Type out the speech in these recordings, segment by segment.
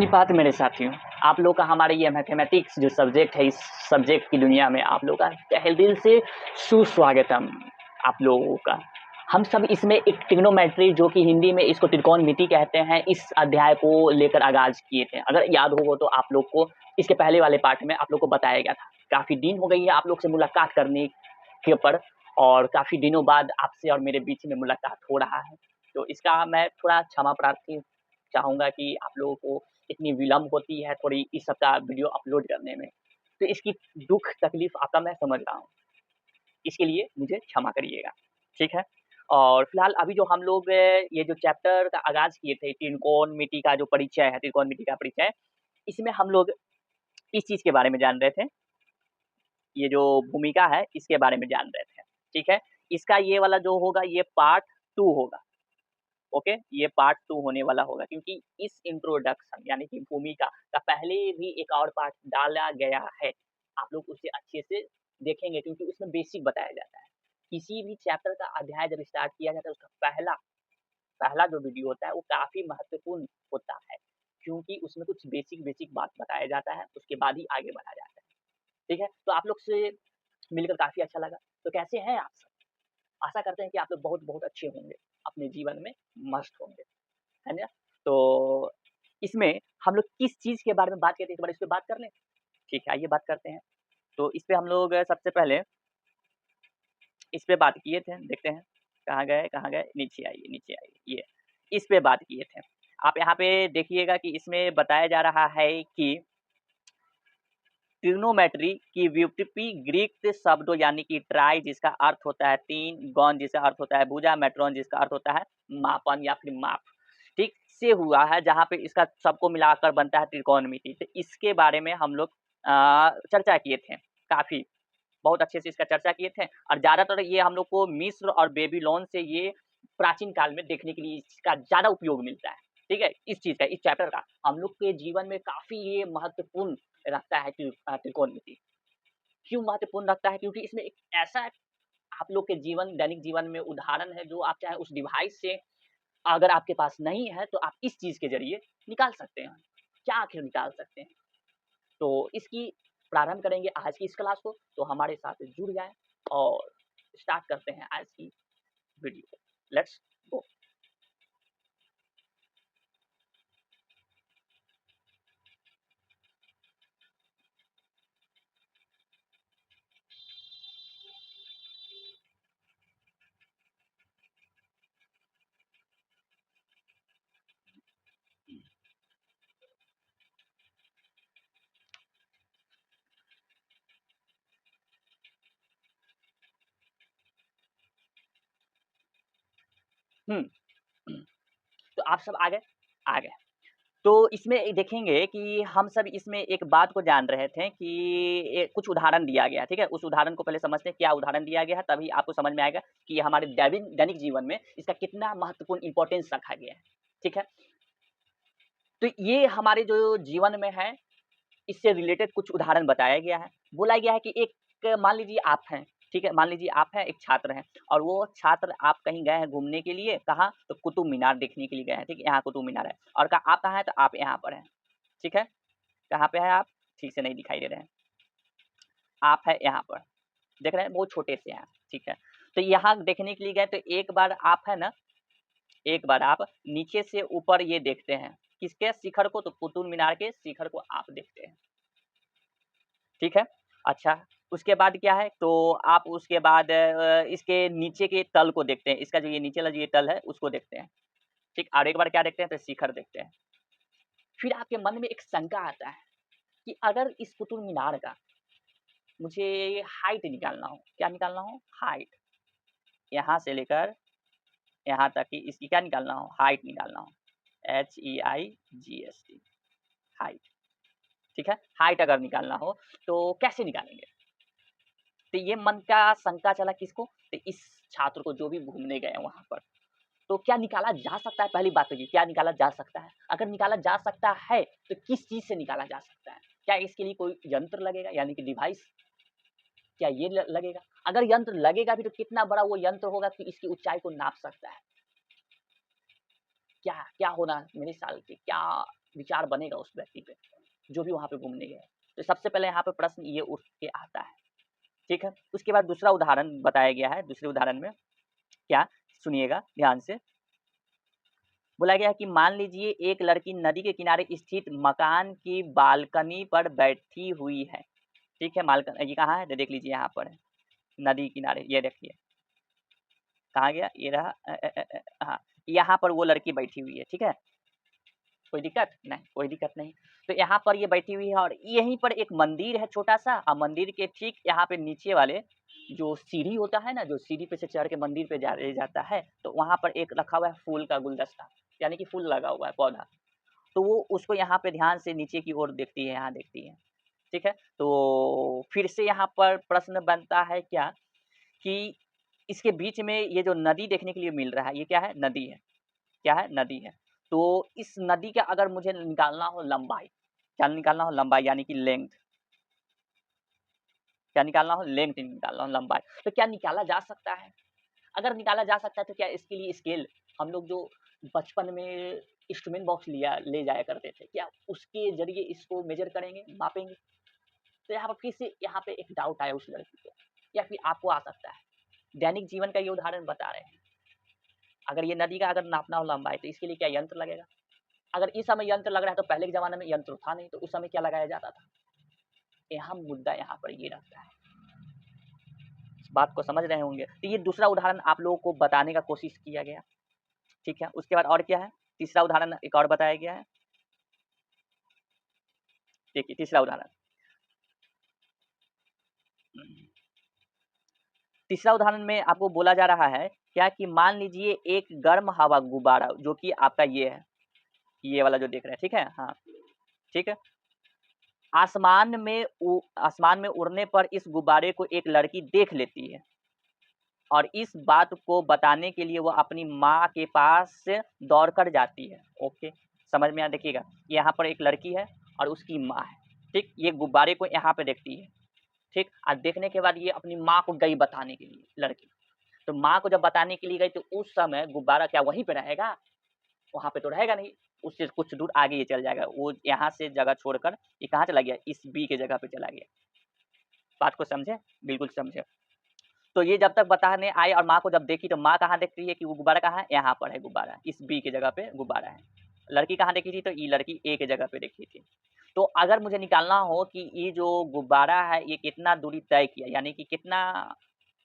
निपात मेरे साथियों, आप लोग का हमारे ये मैथमेटिक्स जो सब्जेक्ट है, इस सब्जेक्ट की दुनिया में आप लोग का तहे दिल से सुस्वागतम आप लोगों का। हम सब इसमें एक ट्रिग्नोमेट्री जो कि हिंदी में इसको त्रिकोणमिति कहते हैं, इस अध्याय को लेकर आगाज़ किए थे। अगर याद हो तो आप लोग को इसके पहले वाले पार्ट में आप लोग को बताया गया था। काफ़ी दिन हो गई है आप लोग से मुलाकात करने के ऊपर और काफ़ी दिनों बाद आपसे और मेरे बीच में मुलाकात हो रहा है। तो इसका मैं थोड़ा क्षमा प्रार्थी चाहूँगा कि आप लोगों को इतनी विलम्ब होती है थोड़ी इस सप्ताह वीडियो अपलोड करने में। तो इसकी दुःख तकलीफ़ आपका मैं समझ रहा हूँ। इसके लिए मुझे क्षमा करिएगा, ठीक है? और फिलहाल अभी जो हम लोग ये जो चैप्टर का आगाज़ किए थे त्रिकोणमिति का जो परिचय है, त्रिकोणमिति का परिचय, इसमें हम लोग इस चीज़ के बारे में जान रहे थे, ये जो भूमिका है इसके बारे में जान रहे थे, ठीक है? इसका ये वाला जो होगा ये पार्ट 2 होगा। ओके, ये पार्ट 2 होने वाला होगा क्योंकि इस इंट्रोडक्शन यानी कि भूमिका का पहले भी एक और पार्ट डाला गया है। आप लोग उसे अच्छे से देखेंगे क्योंकि उसमें बेसिक बताया जाता है। किसी भी चैप्टर का अध्याय जब स्टार्ट किया जाता है उसका पहला पहला जो वीडियो होता है वो काफ़ी महत्वपूर्ण होता है क्योंकि उसमें कुछ बेसिक बात बताया जाता है, उसके बाद ही आगे बढ़ा जाता है। ठीक है? तो आप लोग से मिलकर काफ़ी अच्छा लगा। तो कैसे हैं आप सब? आशा करते हैं कि आप लोग बहुत-बहुत अच्छे होंगे, अपने जीवन में मस्त होंगे, है ना? तो इसमें हम लोग किस चीज़ के बारे में बात करते हैं, एक बार इस पे बात कर लें? ठीक है, आइए बात करते हैं। तो इस पे हम लोग सबसे पहले इस पे बात किए थे, देखते हैं कहाँ गए? नीचे आइए, ये इस पे बात किए थे। आप यहाँ पे देखिएगा कि इसमें बताया जा रहा है कि ट्रिग्नोमेट्री की व्युत्पत्ति ग्रीक शब्दों यानी कि ट्राई जिसका अर्थ होता है 3, गॉन जिसका अर्थ होता है भुजा, मेट्रोन जिसका अर्थ होता है मापन या फिर माप, ठीक? से हुआ है जहाँ पे इसका सबको मिलाकर बनता है त्रिकोणमिति। तो इसके बारे में हम लोग चर्चा किए थे, काफ़ी बहुत अच्छे से इसका चर्चा किए थे और ज़्यादातर ये हम लोग को मिस्र और बेबीलोन से ये प्राचीन काल में देखने के लिए इसका ज़्यादा उपयोग मिलता है, ठीक है? इस चीज़ का, इस चैप्टर का हम लोग के जीवन में काफ़ी ये महत्वपूर्ण रखता है त्रिकोणमिति। क्यों महत्वपूर्ण रखता है? क्योंकि इसमें एक ऐसा आप लोग के जीवन दैनिक जीवन में उदाहरण है जो आप चाहे उस डिवाइस से अगर आपके पास नहीं है तो आप इस चीज़ के ज़रिए निकाल सकते हैं। क्या आखिर निकाल सकते हैं? तो इसकी प्रारंभ करेंगे आज की इस क्लास को, तो हमारे साथ जुड़ जाएँ और स्टार्ट करते हैं आज की वीडियो। Let's go. हुँ, तो आप सब आ गए? आ गए। तो इसमें देखेंगे कि हम सब इसमें एक बात को जान रहे थे कि कुछ उदाहरण दिया गया है, ठीक है? उस उदाहरण को पहले समझते हैं, क्या उदाहरण दिया गया है, तभी आपको समझ में आएगा कि हमारे दैनिक जीवन में इसका कितना महत्वपूर्ण इम्पोर्टेंस रखा गया है, ठीक है? तो ये हमारे जो जीवन में है, इससे रिलेटेड कुछ उदाहरण बताया गया है। बोला गया है कि एक मान लीजिए आप हैं, ठीक है? मान लीजिए आप हैं, एक छात्र हैं और वो छात्र आप कहीं गए हैं घूमने के लिए, कहाँ? तो कुतुब मीनार देखने के लिए गए हैं, ठीक है? यहाँ कुतुब मीनार है और आप कहाँ हैं? तो आप यहाँ पर हैं, ठीक है? कहाँ पे हैं आप? ठीक से नहीं दिखाई दे रहे हैं। आप हैं यहाँ पर, देख रहे हैं बहुत छोटे से हैं, ठीक है। तो यहाँ देखने के लिए गए तो एक बार आप है ना, एक बार आप नीचे से ऊपर ये देखते हैं, किसके शिखर को? तो कुतुब मीनार के शिखर को आप देखते हैं, ठीक है। अच्छा, उसके बाद क्या है? तो आप उसके बाद इसके नीचे के तल को देखते हैं, इसका जो ये नीचे वाला जो ये तल है उसको देखते हैं, ठीक। और एक बार क्या देखते हैं? तो शिखर देखते हैं। फिर आपके मन में एक शंका आता है कि अगर इस कुतुब मीनार का मुझे हाइट निकालना हो, क्या निकालना हो? हाइट। यहाँ से लेकर यहाँ तक कि इसकी क्या निकालना हो? हाइट निकालना हो। HEIGST हाइट, ठीक है? हाइट अगर निकालना हो तो कैसे निकालेंगे? तो ये मन का शंका चला किसको? तो इस छात्र को जो भी घूमने गए हैं वहाँ पर। तो क्या निकाला जा सकता है? पहली बात तो ये, क्या निकाला जा सकता है? अगर निकाला जा सकता है तो किस चीज़ से निकाला जा सकता है? क्या इसके लिए कोई यंत्र लगेगा यानी कि डिवाइस? क्या ये लगेगा? अगर यंत्र लगेगा भी तो कितना बड़ा वो यंत्र होगा कि इसकी ऊँचाई को नाप सकता है? क्या क्या होना मेरे ख्याल से क्या विचार बनेगा उस व्यक्ति पे, जो भी वहाँ पे घूमने गया है। तो सबसे पहले यहाँ पे प्रश्न ये उठ के आता है, ठीक है। उसके बाद दूसरा उदाहरण बताया गया है। दूसरे उदाहरण में क्या, सुनिएगा ध्यान से। बोला गया है कि मान लीजिए एक लड़की नदी के किनारे स्थित मकान की बालकनी पर बैठी हुई है, ठीक है। ये कहाँ है, देख लीजिए, यहाँ पर है, नदी किनारे, ये देखिए कहाँ गया, ये रहा, हाँ, यहाँ पर वो लड़की बैठी हुई है, ठीक है। कोई दिक्कत नहीं, कोई दिक्कत नहीं। तो यहाँ पर ये बैठी हुई है और यहीं पर एक मंदिर है छोटा सा, और मंदिर के ठीक यहाँ पे नीचे वाले जो सीढ़ी होता है ना, जो सीढ़ी पे से चढ़ के मंदिर पे जाता है, तो वहाँ पर एक रखा हुआ है फूल का गुलदस्ता, यानी कि फूल लगा हुआ है, पौधा। तो वो उसको यहाँ पे ध्यान से नीचे की ओर देखती है, यहाँ देखती है, ठीक है। तो फिर से यहाँ पर प्रश्न बनता है क्या, कि इसके बीच में ये जो नदी देखने के लिए मिल रहा है, ये क्या है, नदी है, क्या है, नदी है। तो इस नदी का अगर मुझे निकालना हो लंबाई, क्या निकालना हो, लंबाई, यानी कि लेंथ, क्या निकालना हो, लेंथ निकालना हो, लंबाई, तो क्या निकाला जा सकता है? अगर निकाला जा सकता है तो क्या इसके लिए स्केल, हम लोग जो बचपन में इंस्ट्रूमेंट बॉक्स ले जाया करते थे, क्या उसके जरिए इसको मेजर करेंगे, मापेंगे? तो यहाँ पर फिर से यहाँ पे एक डाउट आया उस लड़की को, या फिर आपको आ सकता है। दैनिक जीवन का ये उदाहरण बता रहे हैं। अगर ये नदी का अगर नापना हो लंबाई, तो इसके लिए क्या यंत्र लगेगा? अगर इस समय यंत्र लग रहा है तो पहले के ज़माने में यंत्र था नहीं, तो उस समय क्या लगाया जाता था? अहम मुद्दा यहाँ पर ये रहता है। इस बात को समझ रहे होंगे। तो ये दूसरा उदाहरण आप लोगों को बताने का कोशिश किया गया, ठीक है। उसके बाद और क्या है, तीसरा उदाहरण एक और बताया गया है। देखिए तीसरा उदाहरण, तीसरा उदाहरण में आपको बोला जा रहा है क्या, कि मान लीजिए एक गर्म हवा गुब्बारा, जो कि आपका ये है, ये वाला जो देख रहे हैं, ठीक है, हाँ, ठीक है। आसमान में उड़ने पर इस गुब्बारे को एक लड़की देख लेती है और इस बात को बताने के लिए वो अपनी माँ के पास दौड़कर जाती है। ओके, समझ में आ, देखिएगा, यहाँ पर एक लड़की है और उसकी माँ है, ठीक। ये गुब्बारे को यहाँ पे देखती है, ठीक। और देखने के बाद ये अपनी माँ को गई बताने के लिए, लड़की। तो माँ को जब बताने के लिए गई, तो उस समय गुब्बारा क्या वहीं पे रहेगा? वहाँ पे तो रहेगा नहीं, उससे कुछ दूर आगे ये चल जाएगा। वो यहाँ से जगह छोड़कर ये कहाँ चला गया, इस बी के जगह पे चला गया। बात को समझे, बिल्कुल समझे। तो ये जब तक बताने आई और माँ को जब देखी, तो माँ कहाँ देख रही है कि वो गुब्बारा कहाँ है, यहाँ पर है गुब्बारा, इस बी के जगह पे गुब्बारा है। लड़की कहाँ देखी थी, तो ये लड़की ए के जगह पे देखी थी। तो अगर मुझे निकालना हो कि ये जो गुब्बारा है ये कितना दूरी तय किया, यानी कि कितना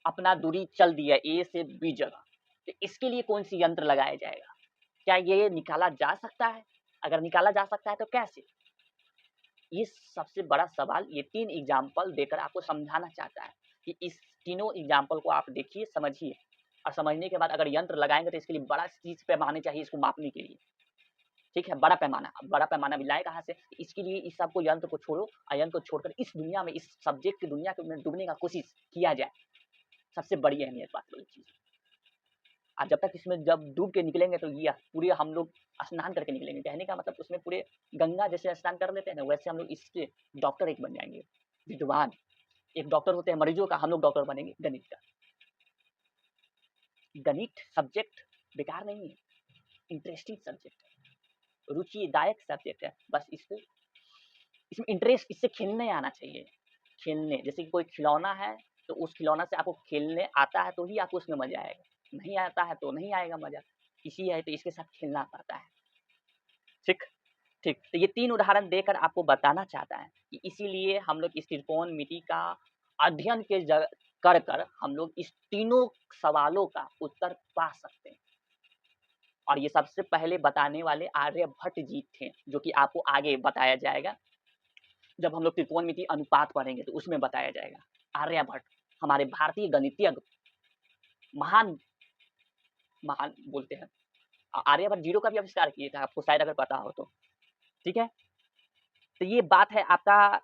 अपना दूरी चल दिया ए से बी जगह, तो इसके लिए कौन सी यंत्र लगाया जाएगा? क्या ये निकाला जा सकता है? अगर निकाला जा सकता है तो कैसे? ये सबसे बड़ा सवाल ये 3 एग्जाम्पल देकर आपको समझाना चाहता है, कि इस तीनों एग्जाम्पल को आप देखिए, समझिए, और समझने के बाद अगर यंत्र लगाएँगे तो इसके लिए बड़ा चीज़ पैमाने चाहिए इसको मापने के लिए, ठीक है? बड़ा पैमाना। अब बड़ा पैमाना भी लाएँ कहाँ से? इसके लिए इस सबको यंत्र को छोड़ो, और यंत्र को छोड़कर इस दुनिया में, इस सब्जेक्ट की दुनिया में डूबने का कोशिश किया जाए। सबसे बड़ी अहमियत बात वाली चीज़। और जब तक इसमें जब डूब के निकलेंगे तो ये पूरे हम लोग स्नान करके निकलेंगे। कहने का मतलब उसमें पूरे गंगा जैसे स्नान कर लेते हैं ना, वैसे हम लोग इसके डॉक्टर एक बन जाएँगे, विद्वान। एक डॉक्टर होते हैं मरीजों का, हम लोग डॉक्टर बनेंगे गणित का। गणित सब्जेक्ट बेकार नहीं है, इंटरेस्टिंग सब्जेक्ट है, रुचिदायक सब्जेक्ट है। बस इसको, इसमें इंटरेस्ट, इससे खेलने आना चाहिए। खेलने, जैसे कि कोई खिलौना है, तो उस खिलौना से आपको खेलने आता है तो ही आपको उसमें मज़ा आएगा, नहीं आता है तो नहीं आएगा मज़ा। इसी है तो इसके साथ खेलना आता है, ठीक? ठीक, तो ये 3 उदाहरण देकर आपको बताना चाहता है कि इसीलिए हम लोग इस त्रिकोणमिति का अध्ययन के कर हम लोग इस तीनों सवालों का उत्तर पा सकते हैं। और ये सबसे पहले बताने वाले आर्यभट्ट जी थे, जो कि आपको आगे बताया जाएगा। जब हम लोग त्रिकोणमिति अनुपात पढ़ेंगे तो उसमें बताया जाएगा। आर्यभट्ट हमारे भारतीय गणितज्ञ, महान महान बोलते हैं। आर्यभट्ट जीरो का भी आविष्कार किए थे, आपको शायद अगर पता हो तो, ठीक है। तो ये बात है, आपका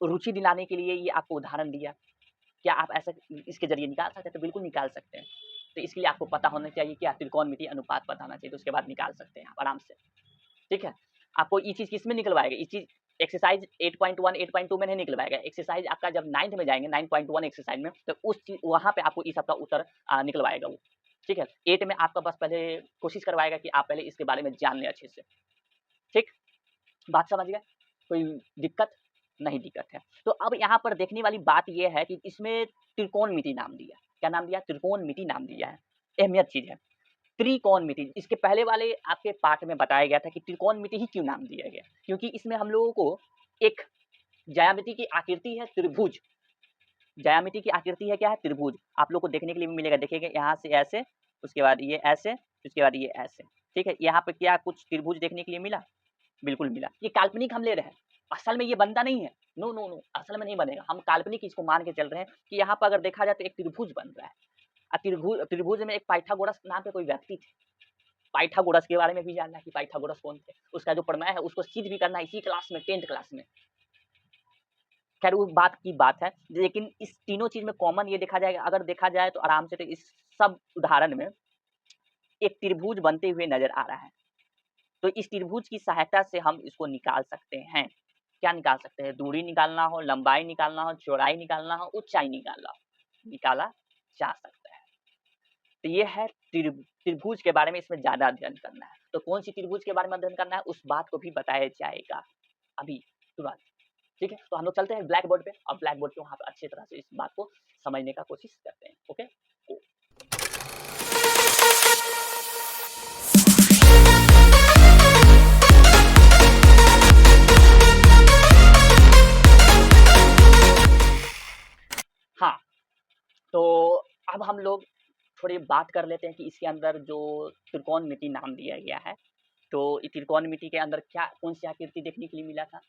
रुचि दिलाने के लिए ये आपको उदाहरण दिया। क्या आप ऐसा इसके ज़रिए निकाल सकते हैं? तो बिल्कुल निकाल सकते हैं। तो इसके लिए आपको पता होना चाहिए, क्या त्रिकोणमिति अनुपात पता होना चाहिए, तो उसके बाद निकाल सकते हैं आप आराम से, ठीक है। आपको ये चीज़ किसमें निकलवाएगा, ये चीज़ एक्सरसाइज 8.1 8.2 में नहीं निकलवाएगा। एक्सरसाइज आपका जब 9th में जाएंगे, 9.1 एक्सरसाइज में, तो उस चीज़ वहाँ पे आपको इस सबका उत्तर निकलवाएगा वो, ठीक है। 8 में आपका बस पहले कोशिश करवाएगा कि आप पहले इसके बारे में जान लें अच्छे से, ठीक। बात समझ गए? कोई दिक्कत? नहीं दिक्कत है। तो अब यहाँ पर देखने वाली बात ये है कि इसमें त्रिकोणमिति नाम दिया। क्या नाम दिया? त्रिकोणमिति नाम दिया है। अहमियत चीज़ है। त्रिकोणमिति, इसके पहले वाले आपके पाठ में बताया गया था कि त्रिकोणमिति ही क्यों नाम दिया गया? क्योंकि इसमें हम लोगों को एक ज्यामिति की आकृति है त्रिभुज। ज्यामिति की आकृति है क्या है? त्रिभुज। आप लोग को देखने के लिए भी मिलेगा, देखिएगा यहाँ से ऐसे, उसके बाद ये ऐसे, उसके बाद ये ऐसे, ठीक है। यहाँ पे क्या कुछ त्रिभुज देखने के लिए मिला? बिल्कुल मिला। ये काल्पनिक हम ले रहे हैं, असल में ये बनता नहीं है। नो नो नो, असल में नहीं बनेगा। हम काल्पनिक इसको मान के चल रहे हैं कि यहाँ पर अगर देखा जाए तो एक त्रिभुज बन रहा है। त्रिभुज में एक पाइथागोरस नाम के कोई व्यक्ति थे। पाइथागोरस के बारे में भी जानना है कि पाइथागोरस कौन थे, उसका जो प्रमेय है उसको सिद्ध भी करना है इसी क्लास में, 10th क्लास में। खैर वो बात की बात है, लेकिन इस तीनों चीज में कॉमन ये देखा जाएगा, अगर देखा जाए तो आराम से, तो इस सब उदाहरण में एक त्रिभुज बनते हुए नजर आ रहा है। तो इस त्रिभुज की सहायता से हम इसको निकाल सकते हैं। क्या निकाल सकते हैं? दूरी निकालना हो, लंबाई निकालना हो, चौड़ाई निकालना हो, ऊंचाई निकालना हो, निकाला जा सकता है। तो ये है त्रिभुज के बारे में, इसमें ज्यादा अध्ययन करना है। तो कौन सी त्रिभुज के बारे में अध्ययन करना है उस बात को भी बताया जाएगा अभी तुरंत, ठीक है। तो हम लोग चलते हैं ब्लैक बोर्ड पे, और ब्लैक बोर्ड पे वहां पर अच्छी तरह से इस बात को समझने का कोशिश करते हैं। ओके, हाँ। तो अब हम लोग थोड़ी बात कर लेते हैं कि इसके अंदर जो त्रिकोणमिति नाम दिया गया है, तो त्रिकोणमिति के अंदर क्या कौन सी आकृति देखने के लिए मिला था?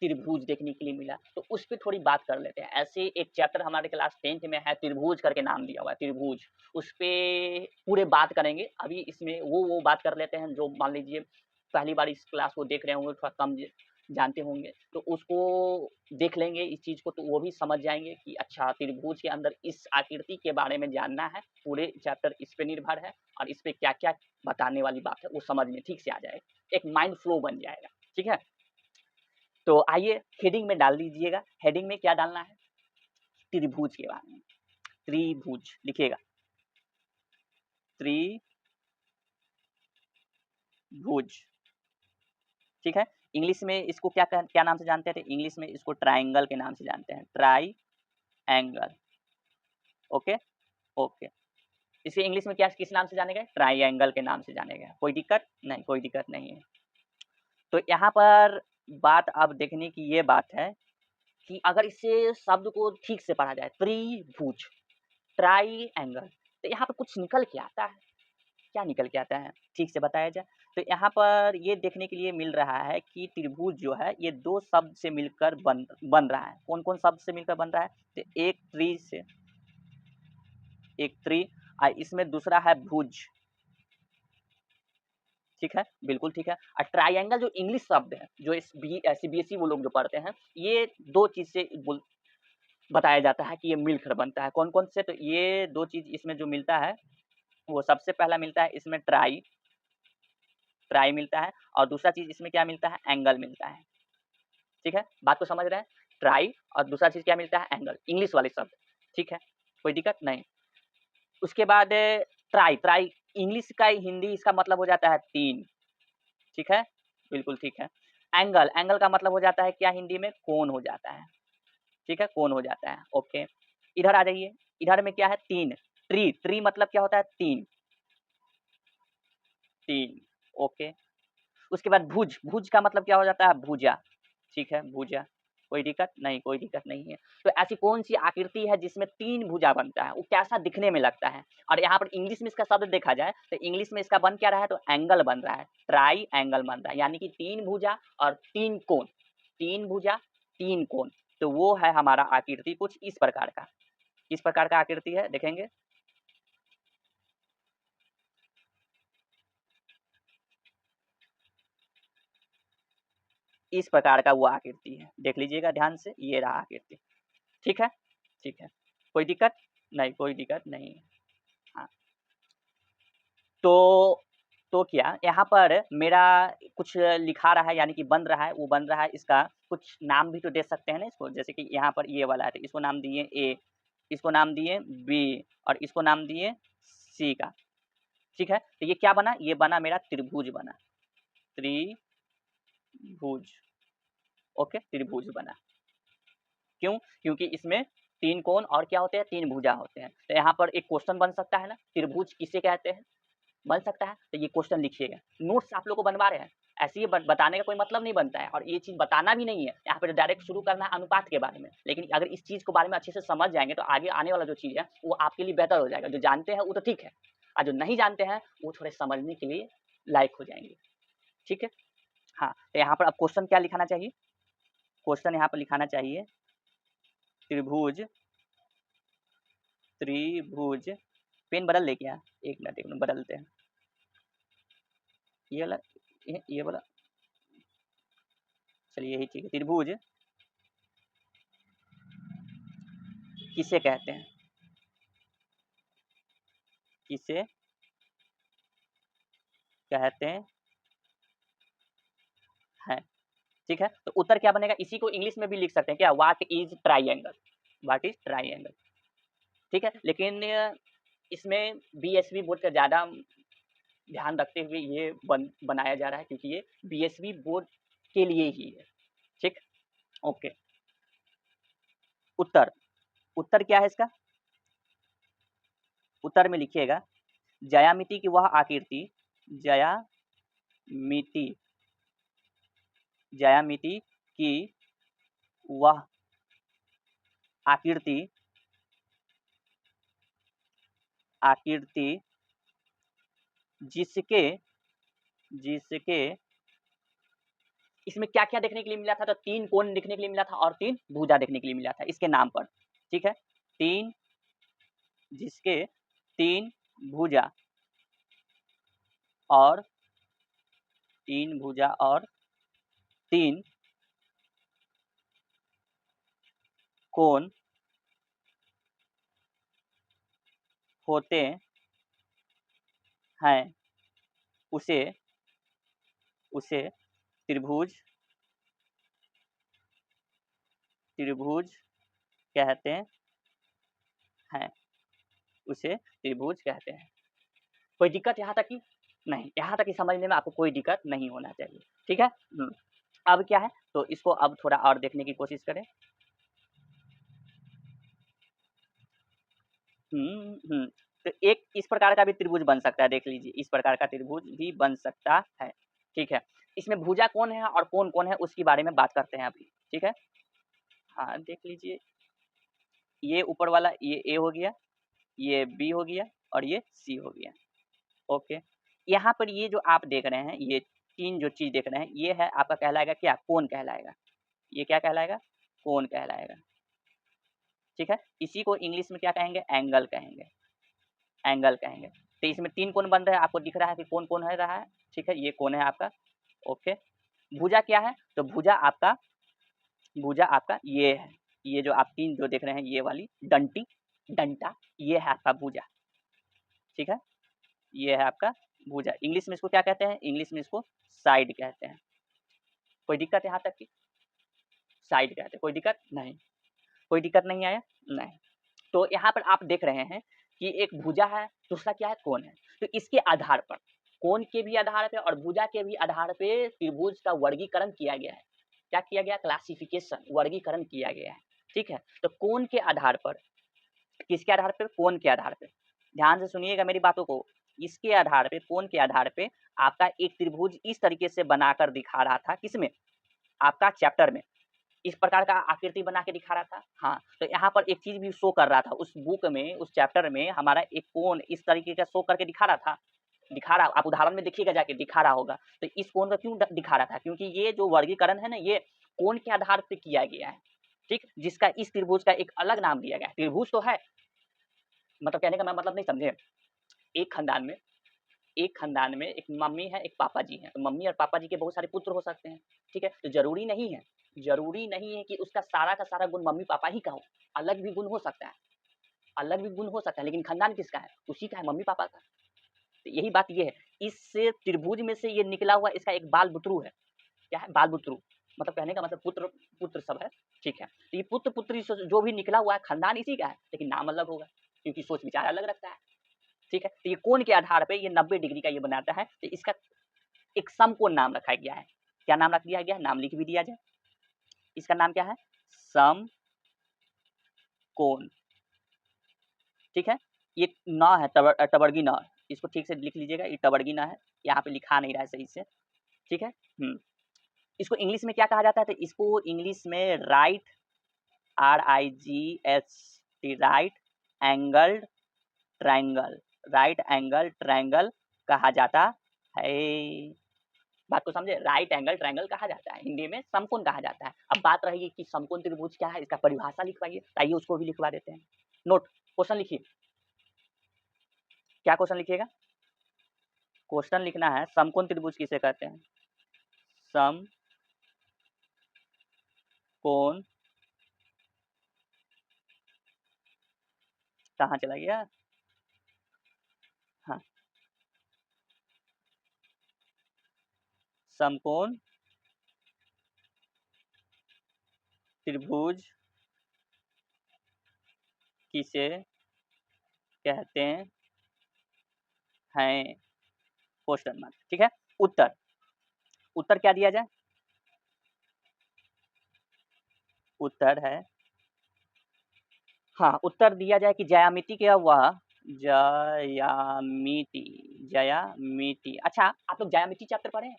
त्रिभुज देखने के लिए मिला। तो उस पर थोड़ी बात कर लेते हैं। ऐसे एक चैप्टर हमारे क्लास 10th में है, त्रिभुज करके नाम दिया हुआ है, त्रिभुज। उस पर पूरे बात करेंगे। अभी इसमें वो बात कर लेते हैं जो मान लीजिए पहली बार इस क्लास को देख रहे होंगे, थोड़ा कम जानते होंगे, तो उसको देख लेंगे इस चीज़ को, तो वो भी समझ जाएंगे कि अच्छा त्रिभुज के अंदर इस आकृति के बारे में जानना है। पूरे चैप्टर इस पे निर्भर है, और इस पे क्या क्या बताने वाली बात है वो समझ में ठीक से आ जाएगा, एक माइंड फ्लो बन जाएगा, ठीक है। तो आइए हेडिंग में डाल दीजिएगा। हेडिंग में क्या डालना है? त्रिभुज के बारे में। त्रिभुज लिखिएगा, त्रिभुज, ठीक है। इंग्लिश में इसको क्या नाम से जानते थे? इंग्लिश में इसको ट्राइंगल के नाम से जानते हैं, ट्राई एंगल। ओके ओके, इसे इंग्लिश में क्या किस नाम से जाने गए? ट्राइंगल के नाम से जाने गए। कोई दिक्कत नहीं? कोई दिक्कत नहीं है। तो यहाँ पर बात अब देखने की ये बात है कि अगर इसे शब्द को ठीक से पढ़ा जाए, त्रिभुज, ट्राइंगल, तो यहाँ पर कुछ निकल के आता है। क्या निकल के आता है? ठीक से बताया जाए तो यहाँ पर ये देखने के लिए मिल रहा है कि त्रिभुज जो है ये दो शब्द से मिलकर बन रहा है। कौन कौन शब्द से मिलकर बन रहा है? तो एक त्रि से, एक त्रि, और इसमें दूसरा है भुज, ठीक है, बिल्कुल ठीक है। और ट्राइंगल जो इंग्लिश शब्द है, जो सीबीएसई वो लोग जो पढ़ते हैं, ये दो चीज से बताया जाता है कि ये मिलकर बनता है। कौन कौन से? तो ये दो चीज इसमें जो मिलता है, वो सबसे पहला मिलता है इसमें ट्राई मिलता है, और दूसरा चीज इसमें क्या मिलता है? एंगल मिलता है, ठीक है। बात को समझ रहे हैं? ट्राई और दूसरा चीज क्या मिलता है? एंगल, इंग्लिश वाले शब्द, ठीक है, कोई दिक्कत नहीं। उसके बाद ट्राई इंग्लिश का हिंदी इसका मतलब हो जाता है तीन, ठीक है, बिल्कुल ठीक है। एंगल का मतलब हो जाता है क्या हिंदी में? कोण हो जाता है, ठीक है, कोण हो जाता है। ओके, इधर आ जाइए। इधर में क्या है? तीन। ट्री मतलब क्या होता है? तीन, तीन, ओके। उसके बाद भुज का मतलब क्या हो जाता है? भुजा, ठीक है, भुजा। कोई दिक्कत नहीं? कोई दिक्कत नहीं है। तो ऐसी कौन सी आकृति है जिसमें तीन भुजा बनता है? वो कैसा दिखने में लगता है? और यहाँ पर इंग्लिश में इसका शब्द देखा जाए तो इंग्लिश में इसका बन क्या रहा है? तो एंगल बन रहा है, ट्राई एंगल बन रहा है, यानी कि तीन भुजा और तीन कोण, तीन भुजा तीन कोण। तो वो है हमारा आकृति कुछ इस प्रकार का। किस प्रकार का आकृति है देखेंगे? इस प्रकार का वो आकृति है, देख लीजिएगा ध्यान से, ये रहा आकृति, ठीक है, ठीक है, कोई दिक्कत नहीं? कोई दिक्कत नहीं है। हाँ, तो क्या यहाँ पर मेरा कुछ लिखा रहा है, यानी कि बन रहा है, वो बन रहा है, इसका कुछ नाम भी तो दे सकते हैं ना इसको। जैसे कि यहाँ पर ये वाला है तो इसको नाम दिए ए, इसको नाम दिए बी, और इसको नाम दिए सी का, ठीक है। तो ये क्या बना? ये बना मेरा त्रिभुज बना, त्रिभुज, त्रिभुज। ओके, त्रिभुज बना। क्यों? क्योंकि इसमें 3 कोण और क्या होते हैं, 3 भुजा होते हैं। तो यहाँ पर एक क्वेश्चन बन सकता है ना, त्रिभुज किसे कहते हैं? बन सकता है, तो ये क्वेश्चन लिखिएगा। नोट्स आप लोग को बनवा रहे हैं, ऐसे ही बताने का कोई मतलब नहीं बनता है, और ये चीज़ बताना भी नहीं है। यहाँ पे डायरेक्ट शुरू करना है अनुपात के बारे में, लेकिन अगर इस चीज़ के बारे में अच्छे से समझ जाएँगे तो आगे आने वाला जो चीज़ है वो आपके लिए बेहतर हो जाएगा। जो जानते हैं वो तो ठीक है, और जो नहीं जानते हैं वो थोड़े समझने के लिए लायक हो जाएँगे। ठीक है? हाँ, तो यहाँ पर अब क्वेश्चन क्या लिखाना चाहिए? क्वेश्चन यहाँ पर लिखाना चाहिए त्रिभुज, त्रिभुज। पेन बदल ले क्या? एक मिनट बदलते हैं। ये वाला, ये वाला, चलिए यही ठीक है। त्रिभुज किसे कहते हैं? किसे कहते हैं? ठीक है, तो उत्तर क्या बनेगा? इसी को इंग्लिश में भी लिख सकते हैं क्या? What is triangle? What is triangle? ठीक है, लेकिन इसमें बीएसवी बोर्ड का ज़्यादा ध्यान रखते हुए ये बनाया जा रहा है, क्योंकि ये बीएसवी बोर्ड के लिए ही है। ठीक, ओके। उत्तर, उत्तर क्या है इसका? उत्तर में लिखिएगा ज्यामिति की वह आकृति, ज्यामिति, ज्यामिति की वह आकृति, आकृति जिसके, जिसके इसमें क्या क्या देखने के लिए मिला था? तो 3 कोण देखने के लिए मिला था और 3 भुजा देखने के लिए मिला था इसके नाम पर। ठीक है, 3, जिसके 3 भुजा और 3 भुजा और 3 कोण होते हैं, उसे, उसे त्रिभुज, त्रिभुज कहते हैं, उसे त्रिभुज कहते हैं। कोई दिक्कत यहाँ तक की नहीं? यहाँ तक की समझने में आपको कोई दिक्कत नहीं होना चाहिए। ठीक है, अब क्या है, तो इसको अब थोड़ा और देखने की कोशिश करें। तो एक इस प्रकार का भी त्रिभुज बन सकता है, देख लीजिए, इस प्रकार का त्रिभुज भी बन सकता है। ठीक है, इसमें भुजा कौन है और कौन कौन है उसके बारे में बात करते हैं अभी। ठीक है, हाँ देख लीजिए, ये ऊपर वाला ये ए हो गया, ये बी हो गया और ये सी हो गया। ओके, यहाँ पर ये जो आप देख रहे हैं, ये 3 जो चीज़ देख रहे हैं, ये है आपका कहलाएगा क्या? कोण कहलाएगा। ये क्या कहलाएगा? कोण कहलाएगा। ठीक है, इसी को इंग्लिश में क्या कहेंगे? एंगल कहेंगे, एंगल कहेंगे। तो इसमें 3 कोण बन रहे हैं, आपको दिख रहा है कि कौन-कौन है रहा है। ठीक है, ये कोण है आपका। ओके, भुजा क्या है? तो भुजा आपका, भुजा आपका ये है, ये जो आप 3 जो देख रहे हैं, ये वाली डंटी, डंटा, ये है आपका भुजा। ठीक है, ये है आपका भुजा। इंग्लिश में इसको क्या कहते हैं? इंग्लिश में इसको साइड कहते हैं। कोई दिक्कत यहाँ तक की? साइड कहते हैं, कोई दिक्कत नहीं? कोई दिक्कत नहीं आया? नहीं। तो यहाँ पर आप देख रहे हैं कि एक भुजा है, दूसरा क्या है? कोण है। तो इसके आधार पर, कोण के भी आधार पे और भुजा के भी आधार पे त्रिभुज का वर्गीकरण किया गया है। क्या किया गया? क्लासिफिकेशन, वर्गीकरण किया गया है। ठीक है, तो कोण के आधार पर, किसके आधार पे? कोण के आधार पे। ध्यान से सुनिएगा मेरी बातों को। इसके आधार पे, कोण के आधार पे आपका एक त्रिभुज इस तरीके से बनाकर दिखा रहा था, किसमें? आपका चैप्टर में। इस प्रकार का आकृति बना के दिखा रहा था। हाँ, तो यहाँ पर एक चीज़ भी शो कर रहा था उस बुक में, उस चैप्टर में हमारा एक कोण इस तरीके का शो करके दिखा रहा था। दिखा रहा, आप उदाहरण में देखिएगा जाके, दिखा रहा होगा। तो इस कोण का क्यों दिखा रहा था? क्योंकि ये जो वर्गीकरण है ना, ये कोण के आधार पे किया गया है। ठीक, जिसका इस त्रिभुज का एक अलग नाम दिया गया है। त्रिभुज तो है, मतलब कहने का मैं मतलब नहीं समझे। एक खानदान में, एक खानदान में एक मम्मी है, एक पापा जी हैं। तो मम्मी और पापा जी के बहुत सारे पुत्र हो सकते हैं। ठीक है, तो ज़रूरी नहीं है, ज़रूरी नहीं है कि उसका सारा का सारा गुण मम्मी-पापा ही का हो। अलग भी गुण हो सकता है, अलग भी गुण हो सकता है, लेकिन खानदान किसका है? उसी का है, मम्मी-पापा का। तो यही बात ये है। इस त्रिभुज में से ये निकला हुआ इसका एक बाल-बुतरू है। क्या है? बाल-बुतरू। मतलब कहने का मतलब पुत्र, पुत्र सब है। ठीक है, तो ये पुत्र-पुत्री से जो भी निकला हुआ है, खानदान इसी का है, लेकिन नाम अलग होगा, क्योंकि सोच-विचार अलग रखता है। ठीक है, तो ये कोण के आधार पे ये 90 डिग्री का ये बनाता है। तो इसका एक समकोण नाम रखा गया है। क्या नाम रख दिया गया है, नाम लिख भी दिया जाए। इसका नाम क्या है, समकोण, ठीक है। ये न है, टवर्गी न, इसको ठीक से लिख लीजिएगा, ये टवर्गी न है, यहाँ पे लिखा नहीं रहा है सही से, ठीक है। इसको इंग्लिश में क्या कहा जाता है, तो इसको इंग्लिश में right RIGHT right angled triangle, right angle triangle कहा जाता है। बात को समझे, राइट एंगल ट्रायंगल कहा जाता है, हिंदी में समकोण कहा जाता है। अब बात रहेगी कि समकोण त्रिभुज क्या है, इसका परिभाषा लिखवाइए, आइए उसको भी लिखवा देते हैं। नोट, क्वेश्चन लिखिए, क्या क्वेश्चन लिखिएगा, क्वेश्चन लिखना है समकोण त्रिभुज किसे कहते हैं, समकोण, कहाँ चला गया, हाँ, समकोण त्रिभुज किसे कहते हैं, क्वेश्चन मार्क, ठीक है। उत्तर, उत्तर क्या दिया जाए, उत्तर है, हाँ, उत्तर दिया जाए कि ज्यामिति क्या वह, ज्यामिति, अच्छा आप लोग ज्यामिति चैप्टर पढ़े हैं,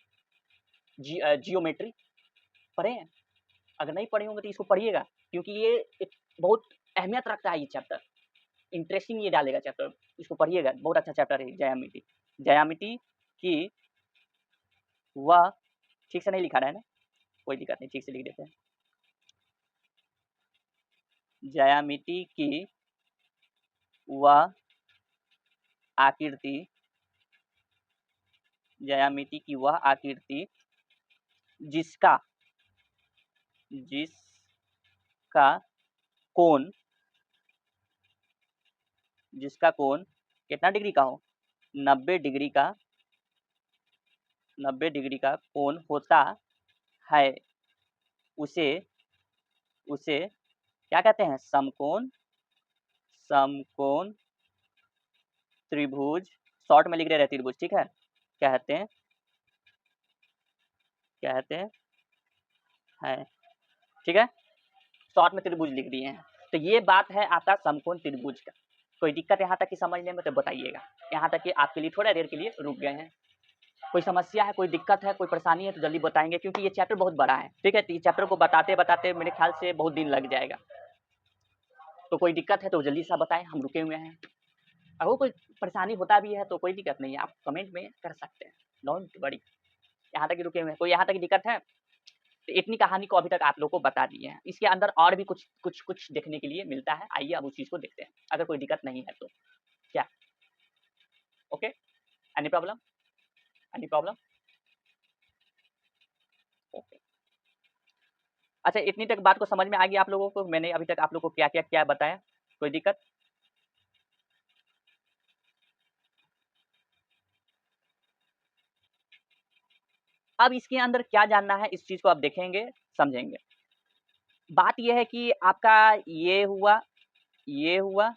जियोमेट्री पढ़े हैं, अगर नहीं पढ़े होंगे तो इसको पढ़िएगा, क्योंकि ये एक बहुत अहमियत रखता है ये चैप्टर, इंटरेस्टिंग ये डालेगा चैप्टर, इसको पढ़िएगा, बहुत अच्छा चैप्टर है ज्यामिति। ज्यामिति की वह, ठीक से नहीं लिखा रहा है ना, कोई दिक्कत नहीं, ठीक से लिख देते हैं, ज्यामिति की वह आकृति, ज्यामिति की वह आकृति जिसका कोण, जिसका कोण कितना डिग्री का हो, 90 डिग्री का, 90 डिग्री का कोण होता है, उसे क्या कहते हैं, समकोण, समकोण त्रिभुज, शॉर्ट में लिख रहे हैं त्रिभुज, ठीक है, कहते हैं ठीक है, शॉर्ट में त्रिभुज लिख दिए हैं। तो ये बात है आपका समकोण त्रिभुज का। कोई दिक्कत यहाँ तक की समझने में तो बताइएगा, यहाँ तक कि आपके लिए थोड़ा देर के लिए रुक गए हैं। कोई समस्या है, कोई दिक्कत है, कोई परेशानी है तो जल्दी बताएंगे, क्योंकि ये चैप्टर बहुत बड़ा है, ठीक है। तो ये चैप्टर को बताते बताते मेरे ख्याल से बहुत दिन लग जाएगा, तो कोई दिक्कत है तो जल्दी सा बताएं, हम रुके हुए हैं। अगर कोई परेशानी होता भी है तो कोई दिक्कत नहीं है, आप कमेंट में कर सकते हैं, डोंट वरी। यहाँ तक रुके हुए हैं, कोई यहाँ तक दिक्कत है, तो इतनी कहानी को अभी तक आप लोग को बता दिए हैं, इसके अंदर और भी कुछ देखने के लिए मिलता है, आइए अब उस चीज़ को देखते हैं, अगर कोई दिक्कत नहीं है तो। क्या, okay, any problem, any problem, okay. अच्छा, इतनी तक बात को समझ में आ गई आप लोगों को, मैंने अभी तक आप लोगों को क्या क्या बताया, कोई दिक्कत, अब इसके अंदर क्या जानना है, इस चीज़ को आप देखेंगे समझेंगे। बात यह है कि आपका ये हुआ, ये हुआ,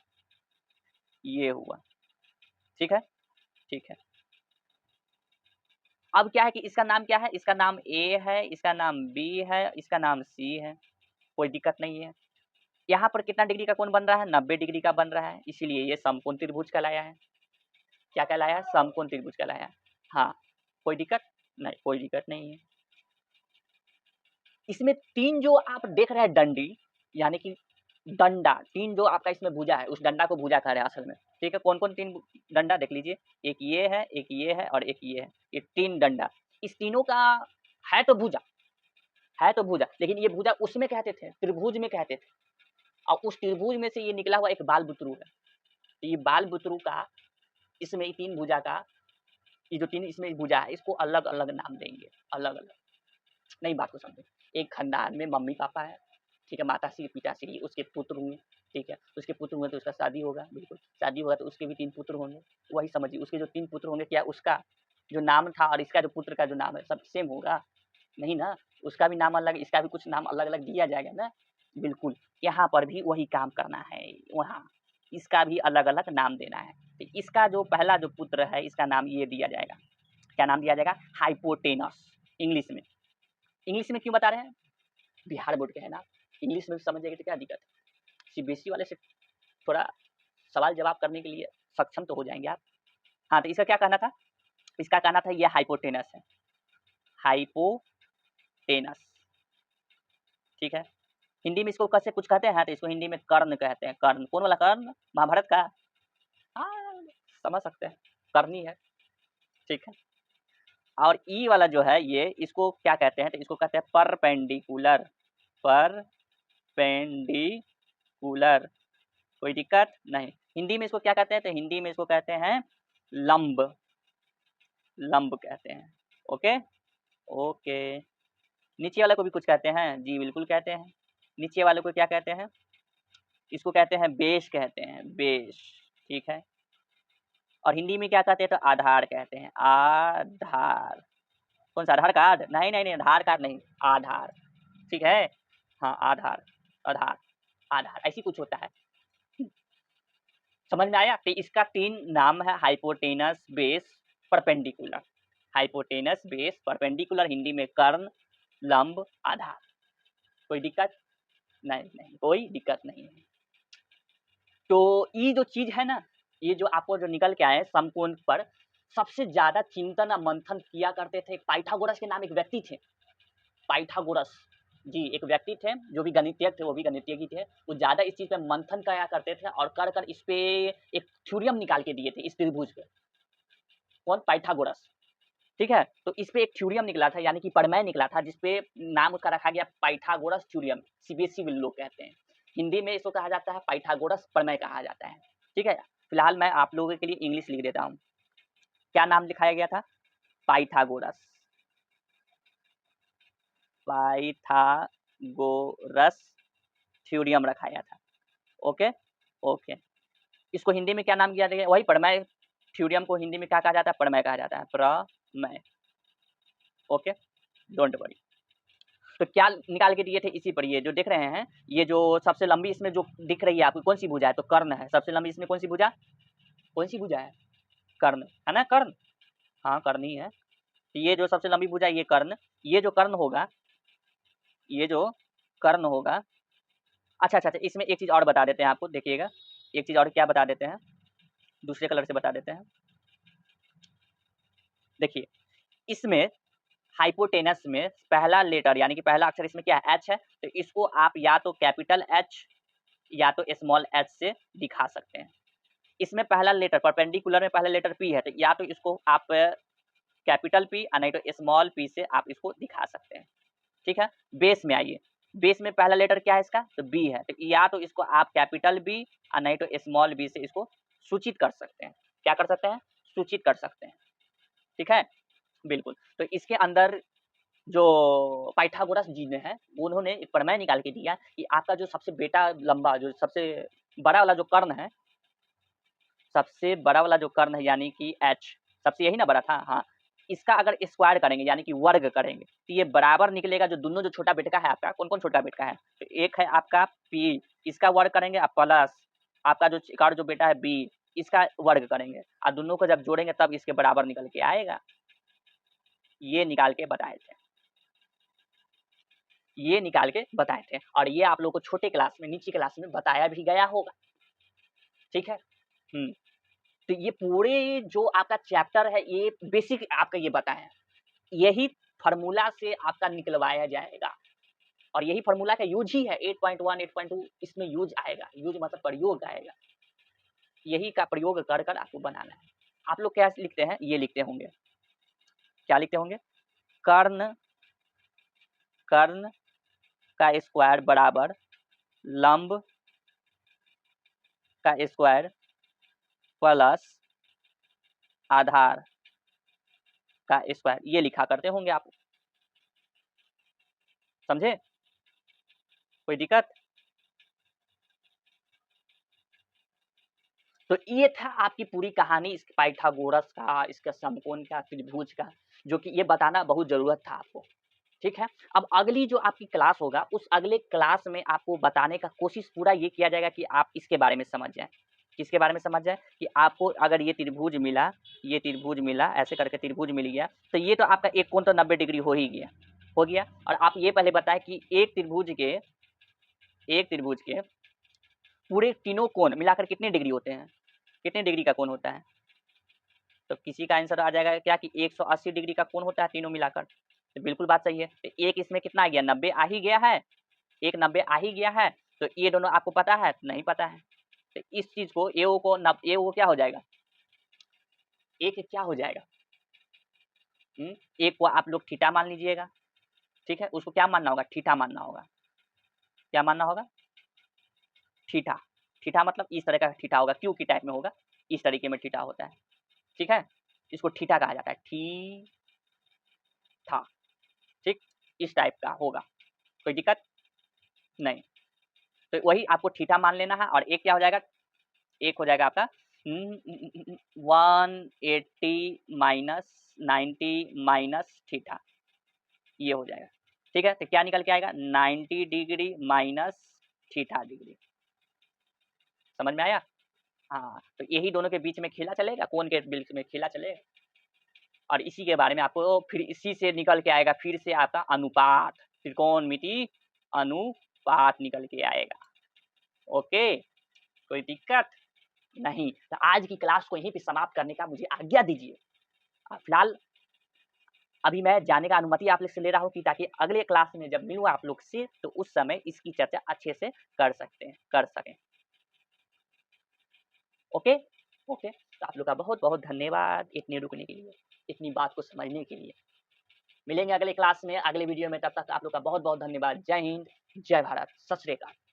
ये हुआ, ठीक है, ठीक है। अब क्या है कि इसका नाम क्या है, इसका नाम ए है, इसका नाम बी है, इसका नाम सी है, कोई दिक्कत नहीं है। यहाँ पर कितना डिग्री का कोण बन रहा है, 90 डिग्री का बन रहा है, इसीलिए ये समकोण त्रिभुज कहलाया है। क्या कहलाया है, समकोण त्रिभुज कहलाया है। हाँ, कोई दिक्कत नहीं, कोई दिक्कत नहीं है। इसमें 3 जो आप देख रहे हैं डंडी, यानी कि डंडा, 3 जो आपका इसमें भुजा है, उस डंडा को भुजा कह रहे हैं असल में, ठीक है। कौन-कौन 3 डंडा देख लीजिए, एक ये है, एक ये है और एक ये है, ये 3 डंडा। इस तीनों का है तो भुजा, है तो भुजा, लेकिन ये भुजा उसमें कहते थे, त्रिभुज में कहते थे, और उस त्रिभुज में से ये निकला हुआ एक बाल बुतरू है। तो ये बाल बुतरू का, इसमें 3 भुजा का, ये जो 3 इसमें भुजा है, इसको अलग-अलग नाम देंगे, अलग-अलग। नहीं, बात को समझे, एक खानदान में मम्मी-पापा है, ठीक है, माताश्री, पिताश्री, उसके पुत्र होंगे, ठीक है, उसके पुत्र होंगे तो उसका शादी होगा, बिल्कुल, शादी होगा तो उसके भी 3 पुत्र होंगे, वही समझिए, उसके जो 3 पुत्र होंगे, क्या उसका जो नाम था और इसका जो पुत्र का जो नाम है, सब सेम होगा? नहीं ना, उसका भी नाम अलग, इसका भी कुछ नाम अलग-अलग दिया जाएगा ना, बिल्कुल। यहाँ पर भी वही काम करना है, वहाँ इसका भी अलग-अलग नाम देना है। तो इसका जो पहला जो पुत्र है, इसका नाम ये दिया जाएगा, क्या नाम दिया जाएगा, हाइपोटेनस, इंग्लिश में, इंग्लिश में क्यों बता रहे हैं? बिहार बोर्ड के है ना, इंग्लिश में समझ जाएंगे तो क्या दिक्कत है। सीबीएसई वाले से थोड़ा सवाल जवाब करने के लिए सक्षम तो हो जाएंगे आप। हाँ, तो इसका क्या कहना था? इसका कहना था ये हाइपोटेनस है, हाइपोटेनस, ठीक है। हिंदी में इसको कैसे कुछ कहते हैं? तो इसको हिंदी में कर्ण कहते हैं। कर्ण, कौन वाला कर्ण? महाभारत का। हाँ, समझ सकते हैं, करनी है, ठीक है। और ई वाला जो है ये, इसको क्या कहते हैं? तो इसको कहते हैं परपेंडिकुलर, परपेंडिकुलर, कोई दिक्कत नहीं। हिंदी में इसको क्या कहते हैं? तो हिंदी में इसको कहते हैं लंब, लंब कहते हैं। Okay okay. नीचे वाले को भी कुछ कहते हैं? जी बिल्कुल कहते हैं। नीचे वाले को क्या कहते हैं? इसको कहते हैं बेस, कहते हैं बेस, ठीक है। और हिंदी में क्या कहते हैं? तो आधार कहते हैं, आधार। कौन सा आधार कार्ड? नहीं नहीं नहीं, आधार कार्ड नहीं, आधार, ठीक है। हाँ, आधार, आधार, आधार, ऐसी कुछ होता है। समझ में आया? तो इसका 3 नाम है, hypotenuse, base, perpendicular. Hypotenuse, base, perpendicular, Hindi में कर्ण, लंब, आधार। कोई दिक्कत नहीं? नहीं, कोई दिक्कत नहीं है। तो ये जो चीज है ना, ये जो आपको जो निकल के आए समकोण पर सबसे ज्यादा चिंतन और मंथन किया करते थे, पाइथागोरस के नाम एक व्यक्ति थे, पाइथागोरस जी, एक व्यक्ति थे जो भी गणितज्ञ थे, वो भी गणितज्ञ थे। वो ज्यादा इस चीज पे मंथन किया करते थे और कर कर इस पे एक थ्योरम निकाल के दिए थे, इस त्रिभुज पे। कौन? पाइथागोरस, ठीक है। तो इस पे एक थ्योरम निकला था, यानी कि प्रमेय निकला था, जिसपे नाम उसका रखा गया पाइथागोरस थ्योरम। सीबीएसई में लोग कहते हैं, हिंदी में इसको कहा जाता है पाइथागोरस प्रमेय कहा जाता है, ठीक है। फिलहाल मैं आप लोगों के लिए इंग्लिश लिख देता हूँ। क्या नाम लिखाया गया था? पाइथागोरस, पाइथागोरस थ्योरम रखाया था। Okay okay. इसको हिंदी में क्या नाम किया गया? वही प्रमेय, थ्योरम को हिंदी में क्या कहा जाता है? प्रमेय कहा जाता है, प्रमेय। Okay, don't worry. तो क्या निकाल के दिए थे? इसी पर, ये जो देख रहे हैं, ये जो सबसे लंबी इसमें जो दिख रही है आपको, कौन सी भुजा है? तो कर्ण है सबसे लंबी इसमें। कौन सी भुजा? कौन सी भुजा है? कर्ण है ना, कर्ण। हाँ, कर्ण ही है। तो ये जो सबसे लंबी भुजा, ये कर्ण, ये जो कर्ण होगा, ये जो कर्ण होगा। अच्छा अच्छा अच्छा, इसमें एक चीज और बता देते हैं आपको, देखिएगा, एक चीज और क्या बता देते हैं, दूसरे कलर से बता देते हैं। देखिए, इसमें हाइपोटेनस में पहला लेटर, यानी कि पहला अक्षर इसमें क्या है? एच है। तो इसको आप या तो कैपिटल एच या तो स्मॉल एच से दिखा सकते हैं। इसमें पहला लेटर, परपेंडिकुलर में पहला लेटर पी है, तो या तो इसको आप कैपिटल पी और नहीं तो स्मॉल पी से आप इसको दिखा सकते हैं, ठीक है। बेस में आइए, बेस में पहला लेटर क्या है इसका? तो बी है। तो या तो इसको आप कैपिटल बी और नहीं तो स्मॉल बी से इसको सूचित कर सकते हैं। क्या कर सकते हैं? सूचित कर सकते हैं, ठीक है, बिल्कुल। तो इसके अंदर जो पाइथागोरस जी ने है, उन्होंने एक प्रमेय निकाल के दिया कि आपका जो सबसे बेटा लंबा, जो सबसे बड़ा वाला जो कर्ण है, सबसे बड़ा वाला जो कर्ण है, यानी कि एच, सबसे यही ना बड़ा था, हाँ, इसका अगर स्क्वायर करेंगे, यानी कि वर्ग करेंगे, तो ये बराबर निकलेगा जो दोनों जो छोटा बेटा है आपका, कौन कौन छोटा बेटा है? तो एक है आपका पी, इसका वर्ग करेंगे आप, प्लस आपका जो एक और जो बेटा है बी, इसका वर्ग करेंगे, और दोनों को जब जोड़ेंगे तब इसके बराबर निकल के आएगा। ये निकाल के बताए थे, ये निकाल के बताए थे, और ये आप लोग को छोटे क्लास में, नीचे क्लास में बताया भी गया होगा, ठीक है। तो ये पूरे जो आपका चैप्टर है, ये बेसिक आपका ये बताया, यही फार्मूला से आपका निकलवाया जाएगा, और यही फार्मूला का यूज ही है 8.1 8.2 इसमें यूज आएगा, यूज मतलब प्रयोग आएगा, यही का प्रयोग कर कर आपको बनाना है। आप लोग क्या लिखते हैं? ये लिखते होंगे, क्या लिखते होंगे? कर्ण, कर्ण का स्क्वायर बराबर लंब का स्क्वायर प्लस आधार का स्क्वायर, ये लिखा करते होंगे आप, समझे? कोई दिक्कत? तो ये था आपकी पूरी कहानी इस पाइथागोरस का, इसका समकोण का, त्रिभुज का, जो कि ये बताना बहुत जरूरत था आपको, ठीक है। अब अगली जो आपकी क्लास होगा, उस अगले क्लास में आपको बताने का कोशिश पूरा ये किया जाएगा कि आप इसके बारे में समझ जाएं। किसके बारे में समझ जाए? कि आपको अगर ये त्रिभुज मिला, ये त्रिभुज मिला, ऐसे करके त्रिभुज मिल गया, तो ये तो आपका एक कोण तो 90 डिग्री हो ही गया, हो गया। और आप ये पहले बताएं कि एक त्रिभुज के पूरे तीनों कोण मिलाकर कितने डिग्री होते हैं, कितने डिग्री का कोण होता है? तो किसी का आंसर आ जाएगा क्या कि 180 डिग्री का कोण होता है तीनों मिलाकर। तो बिल्कुल बात सही है। तो एक इसमें कितना आ गया, 90 आ ही गया है, एक 90 आ ही गया है। तो ये दोनों आपको पता है? नहीं पता है। तो इस चीज को ए ओ क्या हो जाएगा, एक क्या हो जाएगा, एक को आप लोग थीटा मान लीजिएगा, ठीक है। उसको क्या मानना होगा, थीटा मानना होगा। क्या मानना होगा, थीटा। थीटा मतलब इस तरह का थीटा होगा, क्यू की टाइप में होगा, इस तरीके में थीटा होता है, ठीक है। इसको थीटा कहा जाता है, था, ठीक, इस टाइप का होगा, कोई दिक्कत नहीं। तो वही आपको थीटा मान लेना है। और एक क्या हो जाएगा, एक हो जाएगा आपका 180 माइनस 90 माइनस थीटा, ये हो जाएगा, ठीक है। तो क्या निकल के आएगा, 90 डिग्री माइनस थीटा डिग्री। समझ में आया? हाँ, तो यही दोनों के बीच में खेला चलेगा, कोण के बीच में खेला चलेगा। और इसी के बारे में आपको फिर इसी से निकल के आएगा फिर से आपका अनुपात, त्रिकोणमिति अनुपात निकल के आएगा। ओके, कोई दिक्कत नहीं। तो आज की क्लास को यहीं पे समाप्त करने का मुझे आज्ञा दीजिए। फिलहाल अभी मैं जाने का अनुमति आप लोग से ले रहा हूँ कि ताकि अगले क्लास में जब मिलूँ आप लोग से तो उस समय इसकी चर्चा अच्छे से कर सकें। ओके ओके, तो आप लोग का बहुत बहुत धन्यवाद इतने रुकने के लिए, इतनी बात को समझने के लिए। मिलेंगे अगले क्लास में, अगले वीडियो में, तब तक आप लोग का बहुत बहुत धन्यवाद। जय हिंद, जय भारत, सत श्री अकाल।